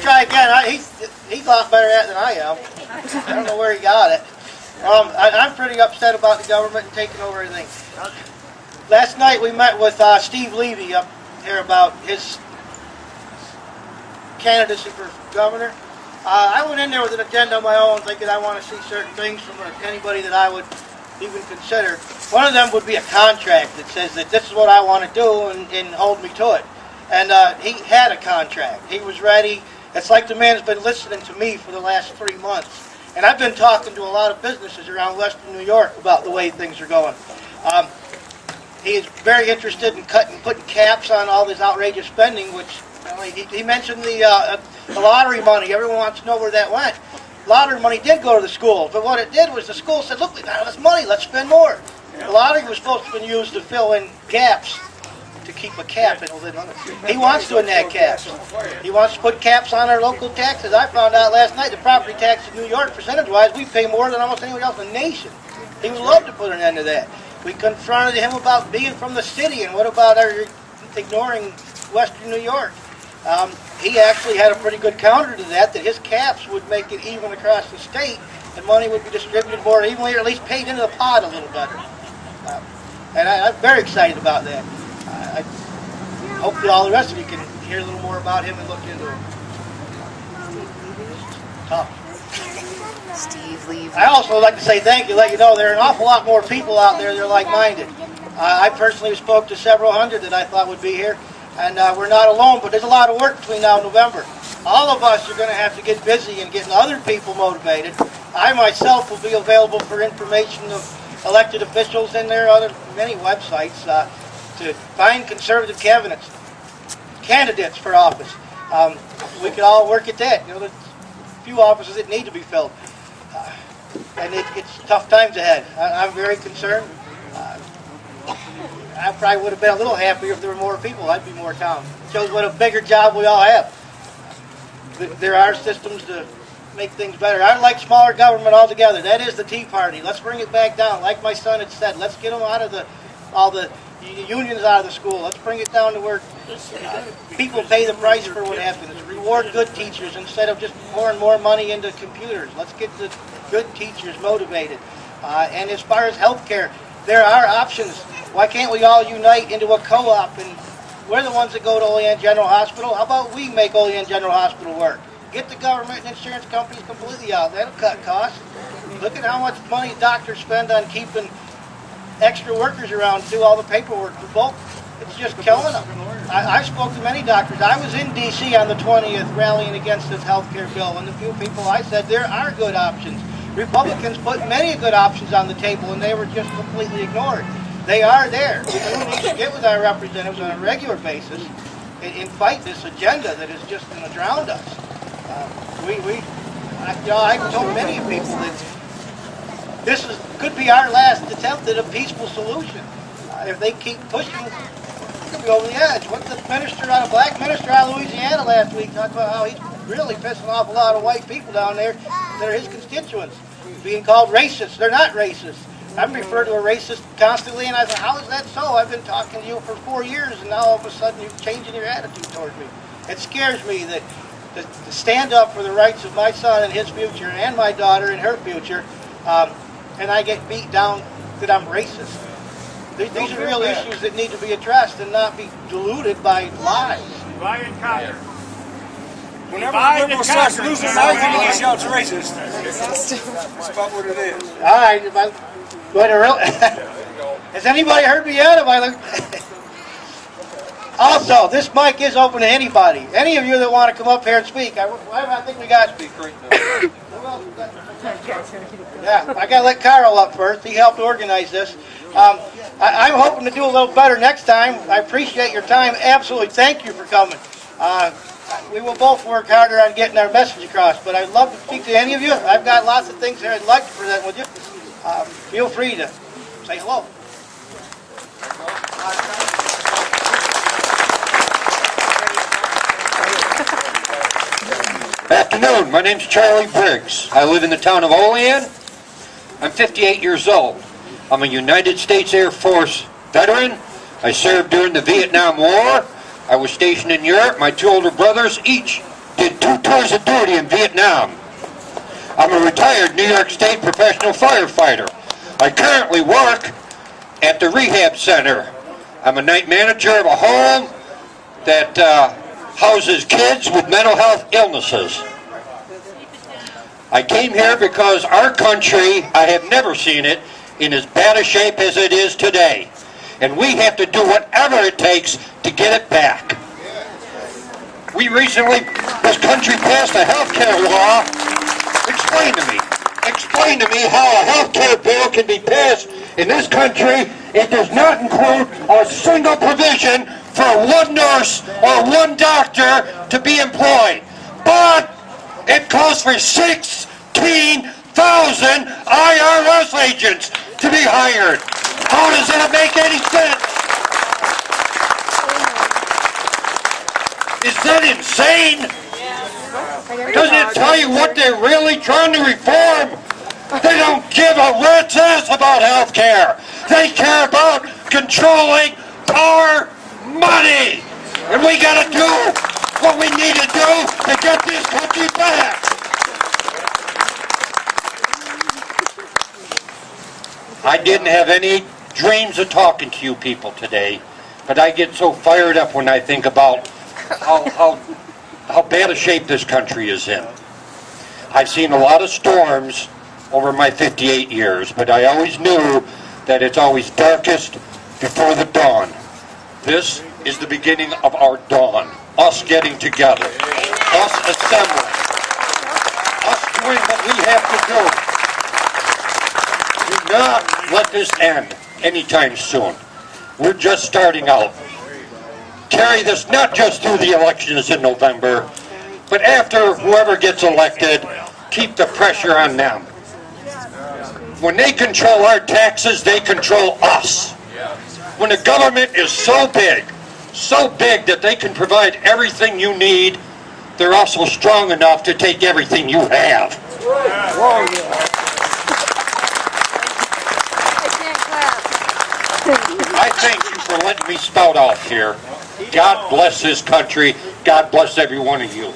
try again. He's a lot better at it than I am. I don't know where he got it. I'm pretty upset about the government and taking over everything. Last night we met with Steve Levy up here about his candidacy for governor. I went in there with an agenda of my own, thinking I want to see certain things from anybody that I would even consider. One of them would be a contract that says that this is what I want to do and hold me to it. And he had a contract. He was ready. It's like the man's been listening to me for the last 3 months. And I've been talking to a lot of businesses around Western New York about the way things are going. He is very interested in putting caps on all this outrageous spending, which he mentioned the lottery money. Everyone wants to know where that went. Lottery money did go to the schools, but what it did was the school said, look, we got all this money, let's spend more. The lottery was supposed to have been used to fill in gaps, to keep a cap. He wants to enact caps. He wants to put caps on our local taxes. I found out last night the property tax in New York, percentage-wise, we pay more than almost anyone else in the nation. He would love to put an end to that. We confronted him about being from the city, and what about our ignoring Western New York? He actually had a pretty good counter to that his caps would make it even across the state, and money would be distributed more evenly, or at least paid into the pot a little better. And I'm very excited about that. Hopefully all the rest of you can hear a little more about him and look into him. Tough. Steve Levy. I also would like to say thank you, let you know there are an awful lot more people out there that are like-minded. I personally spoke to several hundred that I thought would be here, and we're not alone, but there's a lot of work between now and November. All of us are going to have to get busy in getting other people motivated. I myself will be available for information of elected officials and there are many websites to find conservative candidates for office. We could all work at that. There's a few offices that need to be filled. And it's tough times ahead. I'm very concerned. I probably would have been a little happier if there were more people. I'd be more calm. It shows what a bigger job we all have. There are systems to make things better. I like smaller government altogether. That is the Tea Party. Let's bring it back down. Like my son had said, let's get them out of all the unions out of the school. Let's bring it down to where people pay the price for what happens. Reward good teachers instead of just more and more money into computers. Let's get the good teachers motivated. And as far as health care, there are options. Why can't we all unite into a co-op? And we're the ones that go to Olean General Hospital. How about we make Olean General Hospital work? Get the government and insurance companies completely out. That'll cut costs. Look at how much money doctors spend on keeping extra workers around to do all the paperwork for bulk. It's just killing them. I spoke to many doctors. I was in D.C. on the 20th rallying against this health care bill, and the few people I said there are good options. Republicans put many good options on the table, and they were just completely ignored. They are there. We need to get with our representatives on a regular basis and fight this agenda that is just going to drown us. I've told many people that this could be our last attempt at a peaceful solution. If they keep pushing, it could be over the edge. What's the black minister out of Louisiana last week talked about how he's really pissing off a lot of white people down there that are his constituents, being called racist. They're not racist. I'm referred to a racist constantly, and I said, how is that so? I've been talking to you for 4 years, and now all of a sudden you're changing your attitude toward me. It scares me that to stand up for the rights of my son and his future, and my daughter and her future, and I get beat down that I'm racist. These are real issues that need to be addressed and not be diluted by lies. Ryan Cotter. Whenever the liberal starts losing sight, he shouts racist. That's about what it is. All right. Has anybody heard me yet? Also, this mic is open to anybody. Any of you that want to come up here and speak. I think we got to speak right now. Yeah, I got to let Carl up first. He helped organize this. I'm hoping to do a little better next time. I appreciate your time. Absolutely. Thank you for coming. We will both work harder on getting our message across, but I'd love to speak to any of you. I've got lots of things that I'd like to present with you. Feel free to say hello. Afternoon, my name's Charlie Briggs. I live in the town of Olean. I'm 58 years old. I'm a United States Air Force veteran. I served during the Vietnam War. I was stationed in Europe. My two older brothers each did 2 tours of duty in Vietnam. I'm a retired New York State professional firefighter. I currently work at the rehab center. I'm a night manager of a home that houses kids with mental health illnesses. I came here because our country, I have never seen it in as bad a shape as it is today. And we have to do whatever it takes to get it back. We recently, this country passed a health care law. Explain to me how a health care bill can be passed in this country. It does not include a single provision for one nurse or one doctor to be employed. But it calls for 16,000 IRS agents to be hired. How does that make any sense? Is that insane? Doesn't it tell you what they're really trying to reform? They don't give a rat's ass about health care. They care about controlling our money. And we gotta do what we need to do to get this country back. I didn't have any dreams of talking to you people today, but I get so fired up when I think about how bad a shape this country is in. I've seen a lot of storms over my 58 years, but I always knew that it's always darkest before the dawn. This is the beginning of our dawn. Us getting together. Us assembling. Us doing what we have to do. Do not let this end anytime soon. We're just starting out. Carry this not just through the elections in November, but after whoever gets elected, keep the pressure on them. When they control our taxes, they control us. When the government is so big that they can provide everything you need, they're also strong enough to take everything you have. I thank you for letting me spout off here. God bless this country. God bless every one of you.